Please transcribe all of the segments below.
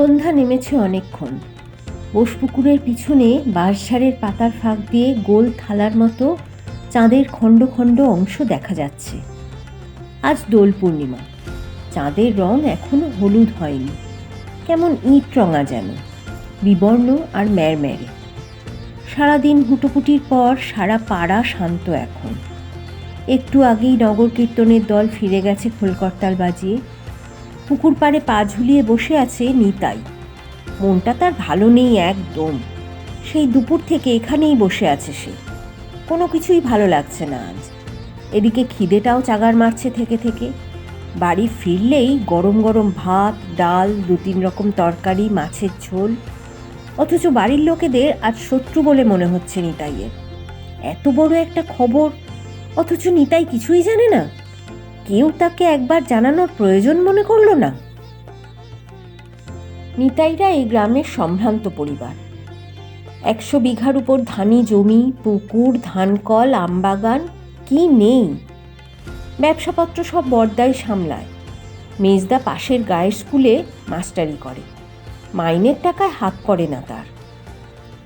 সন্ধ্যা নেমেছে অনেকক্ষণ। বোসপুকুরের পিছনে বাঁশঝাড়ের পাতার ফাঁক দিয়ে গোল থালার মতো চাঁদের খণ্ড খণ্ড অংশ দেখা যাচ্ছে। আজ দোল পূর্ণিমা। চাঁদের রং এখনো হলুদ হয়নি, কেমন ইট রঙা যেন, বিবর্ণ আর ম্যারম্যারে। সারাদিন হুটোপুটির পর সারা পাড়া শান্ত এখন। একটু আগেই নগর কীর্তনের দল ফিরে গেছে খোলকর্তাল বাজিয়ে। পুকুর পাড়ে পা ঝুলিয়ে বসে আছে নিতাই। মনটা তার ভালো নেই একদম। সেই দুপুর থেকে এখানেই বসে আছে সে। কোনো কিছুই ভালো লাগছে না আজ। এদিকে খিদেটাও চাগার মারছে থেকে থেকে। বাড়ি ফিরলেই গরম গরম ভাত, ডাল, 2-3 রকম তরকারি, মাছের ঝোল। অথচ বাড়ির লোকেদের আজ শত্রু বলে মনে হচ্ছে নিতাইয়ের। এত বড় একটা খবর, অথচ নিতাই কিছুই জানে না। কেউ তাকে একবার জানানোর প্রয়োজন মনে করল না। নিতাইরা এই গ্রামের সম্ভ্রান্ত পরিবার। 100 বিঘার উপর ধানি জমি, পুকুর, ধানকল, আমবাগান, কি নেই। ব্যবসাপত্র সব বড়দাই সামলায়। মেজদা পাশের গায়ের স্কুলে মাস্টারি করে। মাইনের টাকায় হাত পড়ে না তার।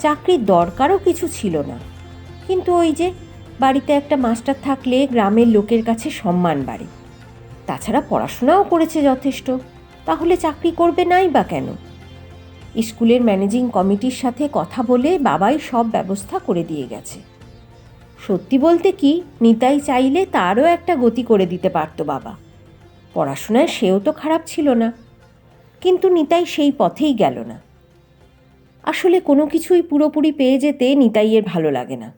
চাকরির দরকারও কিছু ছিল না, কিন্তু ওই যে বাড়িতে একটা মাস্টার থাকলে গ্রামের লোকের কাছে সম্মান বাড়ে। তাছাড়া পড়াশোনাও করেছে যথেষ্ট, তাহলে চাকরি করবে নাই বা কেন? স্কুলের ম্যানেজিং কমিটির সাথে কথা বলে বাবাই সব ব্যবস্থা করে দিয়ে গেছে। সত্যি বলতে কি, নিতাই চাইলে তারও একটা গতি করে দিতে পারত বাবা। পড়াশোনায় সেও তো খারাপ ছিল না, কিন্তু নিতাই সেই পথেই গেল না। আসলে কোনো কিছুই পুরোপুরি পেয়ে যেতে নিতাইয়ের ভালো লাগে না।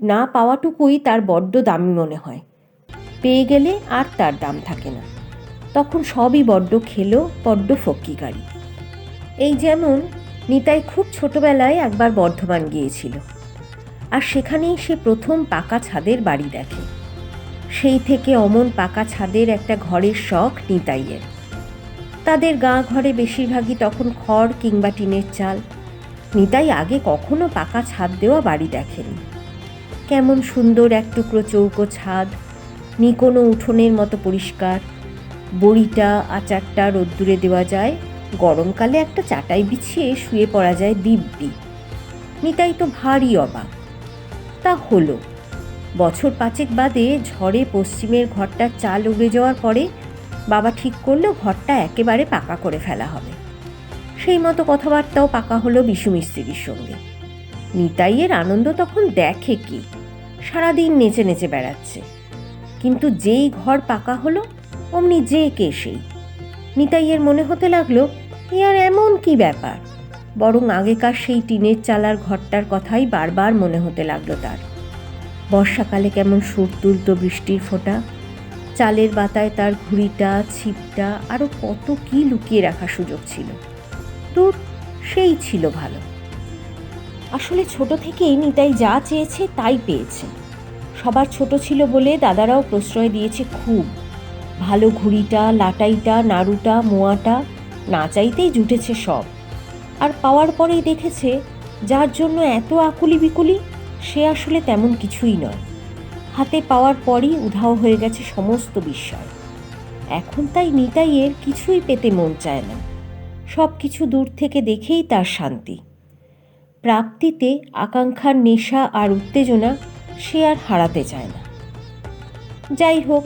না পাওয়াটুকুই তার বড্ড দামি মনে হয়। পেয়ে গেলে আর তার দাম থাকে না। তখন সবই বড্ড খেলো, বড্ড ফক্কিগাড়ি। এই যেমন নিতাই খুব ছোটবেলায় একবার বর্ধমান গিয়েছিল, আর সেখানেই সে প্রথম পাকা ছাদের বাড়ি দেখে। সেই থেকে অমন পাকা ছাদের একটা ঘরের শখ নিতাইয়ের। তাদের গাঁ ঘরে বেশিরভাগই তখন খড় কিংবা টিনের চাল। নিতাই আগে কখনো পাকা ছাদ দেওয়া বাড়ি দেখেনি। কেমন সুন্দর এক টুকরো চৌকো ছাদ, নিকোনো উঠোনের মতো পরিষ্কার। বড়িটা, আচারটা রোদ্দুরে দেওয়া যায়, গরমকালে একটা চাটাই বিছিয়ে শুয়ে পড়া যায় দিব্যি। নিতাই তো ভারী অবাক। তা হলো। বছর 5 বাদে ঝড়ে পশ্চিমের ঘরটার চাল উড়ে যাওয়ার পরে বাবা ঠিক করলো ঘরটা একেবারে পাকা করে ফেলা হবে। সেই মতো কথাবার্তাও পাকা হলো বিশু মিস্ত্রির সঙ্গে। নিতাইয়ের আনন্দ তখন দেখে কি, সারাদিন নেচে নেচে বেড়াচ্ছে। কিন্তু যেই ঘর পাকা হলো অমনি যে কে সেই। নিতাইয়ের মনে হতে লাগলো, এ আর এমন কি ব্যাপার। বরং আগেকার সেই টিনের চালার ঘরটার কথাই বারবার মনে হতে লাগলো তার। বর্ষাকালে কেমন সুর তুলত বৃষ্টির ফোঁটা, চালের বাতায় তার ঘুড়িটা, ছিপটা, আরও কত কি লুকিয়ে রাখার সুযোগ ছিল। দূর, সেই ছিল ভালো। আসলে ছোট থেকেই নিতাই যা চেয়েছে তাই পেয়েছে। সবার ছোট ছিল বলে দাদারাও প্রশ্রয় দিয়েছে খুব। ভালো ঘুড়িটা, লাটাইটা, নাড়ুটা, মোয়াটা না চাইতেই জুটেছে সব। আর পাওয়ার পরেই দেখেছে যার জন্য এত আকুলি বিকুলি সে আসলে তেমন কিছুই নয়। হাতে পাওয়ার পরই উধাও হয়ে গেছে সমস্ত বিস্ময়। এখন তাই নিতাইয়ের কিছুই পেতে মন চায় না। সব কিছু দূর থেকে দেখেই তার শান্তি। প্রাপ্তিতে আকাঙ্ক্ষার নেশা আর উত্তেজনা সে আর হারাতে চায় না। যাই হোক,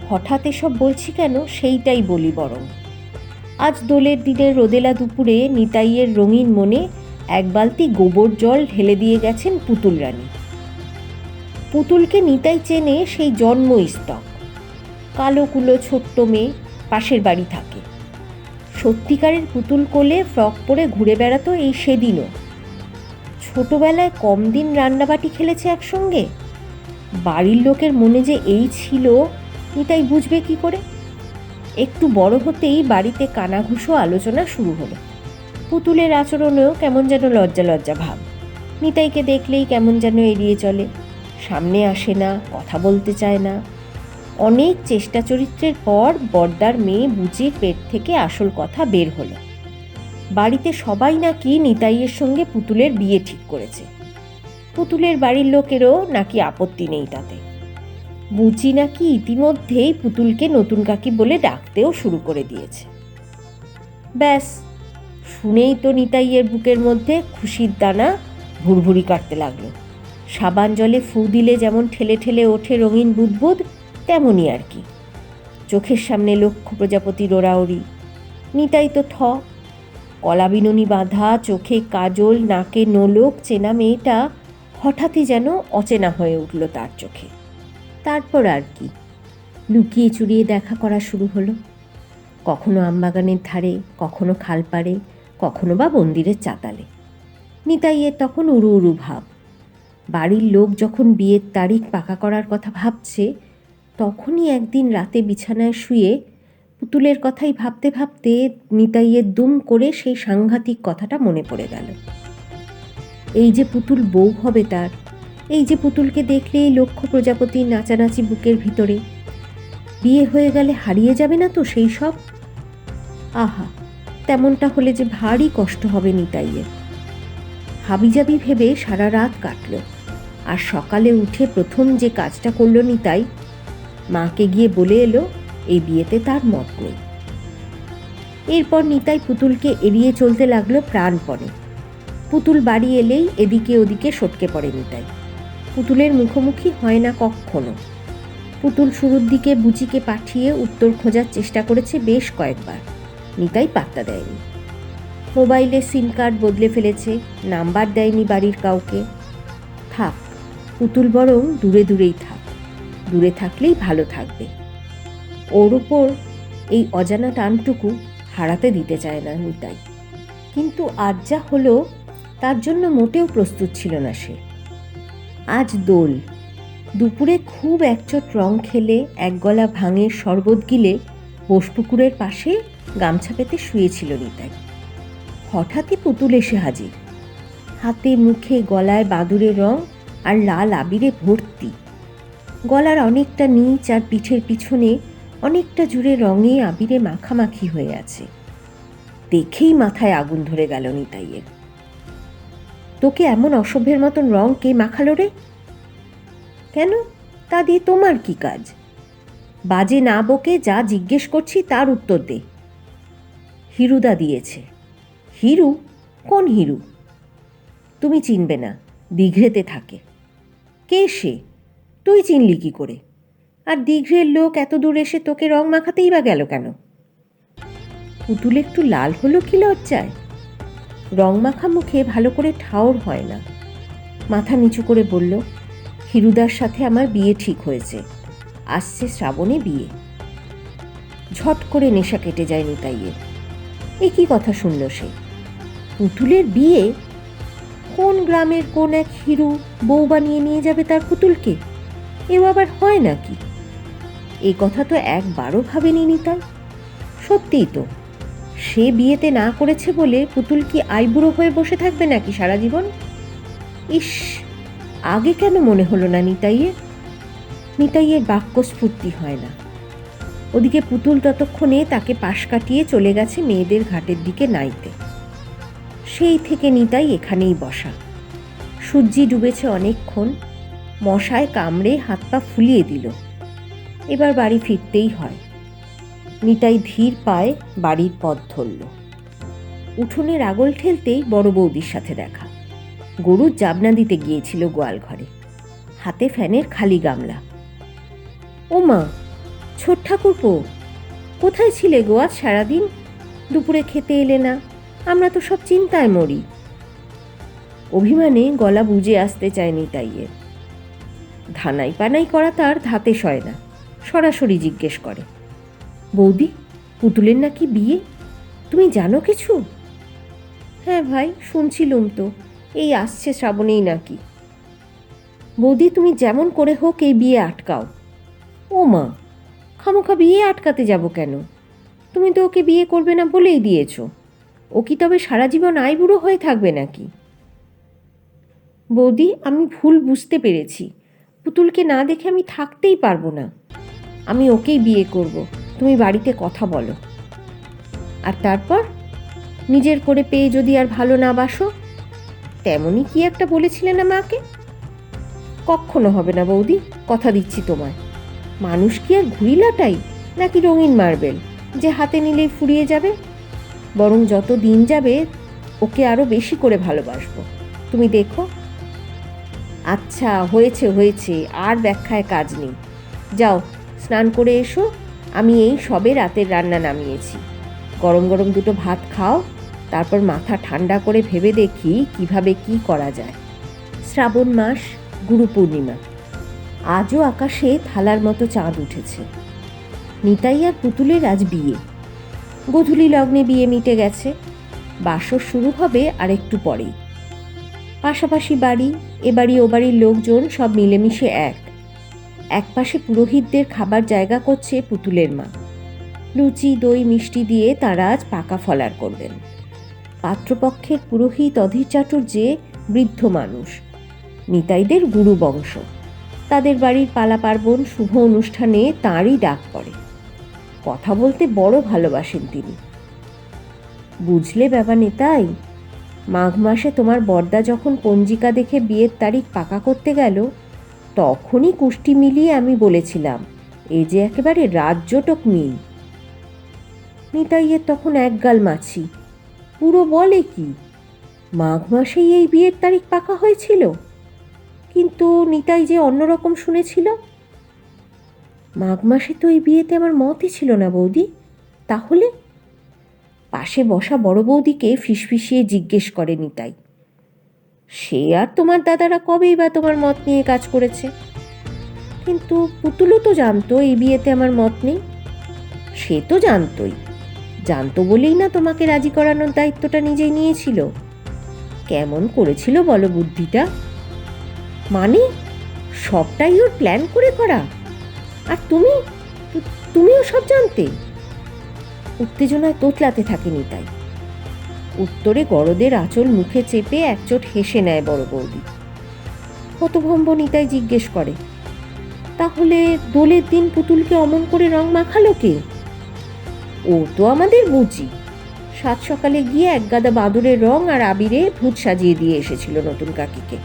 হঠাৎ এসব বলছি কেন সেইটাই বলি বরং। আজ দোলের দিনের রোদেলা দুপুরে নিতাইয়ের রঙিন মনে এক বালতি গোবর জল ঢেলে দিয়ে গেছেন পুতুল রানী। পুতুলকে নিতাই চেনে সেই জন্মস্তক। কালো কুলো ছোট্ট মেয়ে, পাশের বাড়ি থাকে। সত্যিকারের পুতুল কোলে ফ্রক পরে ঘুরে বেড়াতো এই সেদিনও। ছোটবেলায় কম দিন রান্নাবাটি খেলেছে একসঙ্গে। বাড়ির লোকের মনে যে এই ছিল নিতাই বুঝবে কি করে। একটু বড় হতেই বাড়িতে কানাঘুষো আলোচনা শুরু হলো। পুতুলের আচরণেও কেমন যেন লজ্জা লজ্জা ভাব। নিতাইকে দেখলেই কেমন যেন এড়িয়ে চলে, সামনে আসে না, কথা বলতে চায় না। অনেক চেষ্টা চরিত্রের পর বড়দার মেয়ে বুচির পেট থেকে আসল কথা বের হলো। বাড়িতে সবাই নাকি নিতাইয়ের সঙ্গে পুতুলের বিয়ে ঠিক করেছে। পুতুলের বাড়ির লোকেরও নাকি আপত্তি নেই তাতে। বুচি নাকি ইতিমধ্যেই পুতুলকে নতুন কাকি বলে ডাকতেও শুরু করে দিয়েছে। ব্যাস, শুনেই তো নিতাইয়ের বুকের মধ্যে খুশির দানা ভুরভুরি কাটতে লাগলো। সাবান জলে ফু দিলে যেমন ঠেলে ঠেলে ওঠে রঙিন বুদবুদ, তেমনই আর কি। চোখের সামনে লক্ষ্য প্রজাপতির ওড়াওড়ি। নিতাই তো কলা বিনুনি বাঁধা, চোখে কাজল, নাকে নোলক চেনা মেয়েটা হঠাৎই যেন অচেনা হয়ে উঠল তার চোখে। তারপর আর কি, লুকিয়ে চুরিয়ে দেখা করা শুরু হলো। কখনো আমবাগানের ধারে, কখনো খালপাড়ে, কখনো বা মন্দিরের চাতালে। নিতাইয়ের তখন উড়ু উড়ু ভাব। বাড়ির লোক যখন বিয়ের তারিখ পাকা করার কথা ভাবছে, তখনই একদিন রাতে বিছানায় শুয়ে পুতুলের কথাই ভাবতে ভাবতে নিতাইয়ের দুম করে সেই সাংঘাতিক কথাটা মনে পড়ে গেল। এই যে পুতুল বউ হবে তার, এই যে পুতুলকে দেখলেই লক্ষ্য প্রজাপতির নাচানাচি বুকের ভিতরে, বিয়ে হয়ে গেলে হারিয়ে যাবে না তো সেই সব? আহা, তেমনটা হলে যে ভারী কষ্ট হবে নিতাইয়ের। হাবিজাবি ভেবে সারা রাত কাটল। আর সকালে উঠে প্রথম যে কাজটা করল নিতাই, মাকে গিয়ে বলে এলো এই বিয়েতে তার মত নেই। এরপর নিতাই পুতুলকে এড়িয়ে চলতে লাগলো প্রাণপণে। পুতুল বাড়ি এলেই এদিকে ওদিকে সটকে পড়ে নিতাই। পুতুলের মুখোমুখি হয় না কখনো। পুতুল শুরুর দিকে বুচিকে পাঠিয়ে উত্তর খোঁজার চেষ্টা করেছে বেশ কয়েকবার, নিতাই পাত্তা দেয়নি। মোবাইলে সিম কার্ড বদলে ফেলেছে, নাম্বার দেয়নি বাড়ির কাউকে। থাক, পুতুল বরং দূরে দূরেই থাক, দূরে থাকলেই ভালো থাকবে। ওর ওপর এই অজানা টানটুকু হারাতে দিতে চায় না নিতাই। কিন্তু আজ যা হলো তার জন্য মোটেও প্রস্তুত ছিল না সে। আজ দোল। দুপুরে খুব একচট রং খেলে এক গলা ভাঙের শরবত গিলে বোসপুকুরের পাশে গামছা পেতে শুয়েছিল নিতাই। হঠাৎই পুতুল এসে হাজির। হাতে মুখে গলায় বাদুড়ের রং আর লাল আবিরে ভর্তি। গলার অনেকটা নিচ আর পিঠের পিছনে অনেকটা জুড়ে রঙে আবিরে মাখামাখি হয়ে আছে। দেখেই মাথায় আগুন ধরে গেল নিতাইয়ের। তোকে এমন অসভ্যের মতন রং কে মাখালো রে? কেন, তা দিয়ে তোমার কি কাজ? বাজে না বকে যা জিজ্ঞেস করছি তার উত্তর দে। হিরুদা দিয়েছে। হিরু? কোন হিরু? তুমি চিনবে না, দিঘরেতে থাকে। কে সে? তুই চিনলি কি করে? আর দিঘরের লোক এত দূর এসে তোকে রং মাখাতেই বা গেল কেন? পুতুল একটু লাল হলো কি লজ্জায়। রং মাখা মুখে ভালো করে ঠাওর হয় না। মাথা নিচু করে বলল, হিরুদার সাথে আমার বিয়ে ঠিক হয়েছে, আসছে শ্রাবণে বিয়ে। ঝট করে নেশা কেটে যায় নিতাইয়ের। এ কি কথা শুনল সে? পুতুলের বিয়ে? কোন গ্রামের কোন এক হিরু বউ বানিয়ে নিয়ে যাবে তার পুতুলকে? এও আবার হয় নাকি? এই কথা তো একবারও ভাবেনি নিতাই। সত্যিই তো, সে বিয়েতে না করেছে বলে পুতুল কি আইবুড়ো হয়ে বসে থাকবে নাকি সারা জীবন? ইস, আগে কেন মনে হলো না নিতাইয়ের? নিতাইয়ের বাক্যস্ফূর্তি হয় না। ওদিকে পুতুল ততক্ষণে তাকে পাশ কাটিয়ে চলে গেছে মেয়েদের ঘাটের দিকে নাইতে। সেই থেকে নিতাই এখানেই বসা। সূর্যি ডুবেছে অনেকক্ষণ, মশায় কামড়ে হাত পা ফুলিয়ে দিল। এবার বাড়ি ফিরতেই হয়। নিতাই ধীর পায়ে বাড়ির পথ ধরল। উঠোনের আগল ঠেলতেই বড় বৌদির সাথে দেখা। গরুর জাবনা দিতে গিয়েছিল গোয়াল ঘরে, হাতে ফ্যানের খালি গামলা। ও মা, ছোট ঠাকুরপো, কোথায় ছিলে গো আজ সারাদিন? দুপুরে খেতে এলে না, আমরা তো সব চিন্তায় মরি। অভিমানে গলা বুজে আসতে চায় নিতাইয়ের। ধানাই পানাই করা তার ধাতে সয় না, সরাসরি জিজ্ঞেস করে, বৌদি, পুতুলের নাকি বিয়ে? তুমি জানো কিছু? হ্যাঁ ভাই, শুনছিলুম তো, এই আসছে শ্রাবণেই নাকি। বৌদি, তুমি যেমন করে হোক এই বিয়ে আটকাও। ও মা, খামোখা বিয়ে আটকাতে যাব কেন? তুমি তো ওকে বিয়ে করবে না বলেই দিয়েছ। ও কি তবে সারা জীবন আইবুড়ো হয়ে থাকবে নাকি? বৌদি, আমি ভুল বুঝতে পেরেছি। পুতুলকে না দেখে আমি থাকতেই পারবো না। আমি ওকেই বিয়ে করব, তুমি বাড়িতে কথা বলো। আর তারপর নিজের করে পেয়ে যদি আর ভালো না বাসো? তেমনই কি একটা বলেছিলে না মাকে? কক্ষনো হবে না বৌদি, কথা দিচ্ছি তোমায়। মানুষ কি আর ঘুড়ি লাটাই নাকি রঙিন মার্বেল যে হাতে নিলেই ফুরিয়ে যাবে? বরং যত দিন যাবে ওকে আরও বেশি করে ভালোবাসবো, তুমি দেখো। আচ্ছা, হয়েছে হয়েছে, আর ব্যাখ্যায় কাজ নেই। যাও স্নান করে এসো, আমি এই সবে রাতের রান্না নামিয়েছি। গরম গরম দুটো ভাত খাও, তারপর মাথা ঠান্ডা করে ভেবে দেখি কিভাবে কি করা যায়। শ্রাবণ মাস, গুরু পূর্ণিমা। আজও আকাশে থালার মতো চাঁদ উঠেছে। নিতাই আর পুতুলের আজ বিয়ে। গোধূলি লগ্নে বিয়ে মিটে গেছে, বাসর শুরু হবে আর একটু পরেই। পাশাপাশি বাড়ি, এ বাড়ি ও বাড়ির লোকজন সব মিলেমিশে এক পাশে পুরোহিতদের খাবার জায়গা করছে পুতুলের মা। লুচি দই মিষ্টি দিয়ে তাঁরা আজ পাকা ফলার করবেন। পাত্রপক্ষের পুরোহিত অধীর চাটুর্যে বৃদ্ধ মানুষ, নিতাইদের গুরু বংশ। তাদের বাড়ির পালা পার্বণ শুভ অনুষ্ঠানে তাঁরই ডাক পড়ে। কথা বলতে বড় ভালোবাসেন তিনি। বুঝলে বাবা নিতাই, মাঘ মাসে তোমার বড়দা যখন পঞ্জিকা দেখে বিয়ের তারিখ পাকা করতে গেল, তখনই কুষ্টি মিলিয়ে আমি বলেছিলাম, এ যে একেবারে রাজ্যটক মিল। নিতাইয়ের তখন একগাল মাছি। পুরো বলে কি, মাঘ মাসেই এই বিয়ের তারিখ পাকা হয়েছিল? কিন্তু নিতাই যে অন্যরকম শুনেছিল। মাঘ মাসে তো এই বিয়েতে আমার মতই ছিল না বৌদি। তাহলে? পাশে বসা বড় বৌদিকে ফিসফিসিয়ে জিজ্ঞেস করে নিতাই। সে আর তোমার দাদারা কবেই বা তোমার মত নিয়ে কাজ করেছে। কিন্তু পুতুলও তো জানতো এই বিয়েতে আমার মত নেই। সে তো জানতো বলেই না তোমাকে রাজি করানোর দায়িত্বটা নিজেই নিয়েছিল। কেমন করেছিল বলো বুদ্ধিটা? মানে সবটাই ওর প্ল্যান করে করা। আর তুমিও সব জানতে? উত্তেজনায় তোতলাতে থাকে নিতাই। উত্তরে গরদের আঁচল মুখে চেপে একচোট হেসে নেয় বড় বৌদি। হতভম্ব নিতাই জিজ্ঞেস করে, তাহলে দোলের দিন পুতুলকে অমন করে রং মাখালো কে? ও তো আমাদের বুঝি। সাত সকালে গিয়ে এক গাদা বাঁদরের রং আর আবিরে ভূত সাজিয়ে দিয়ে এসেছিল নতুন কাকিকে।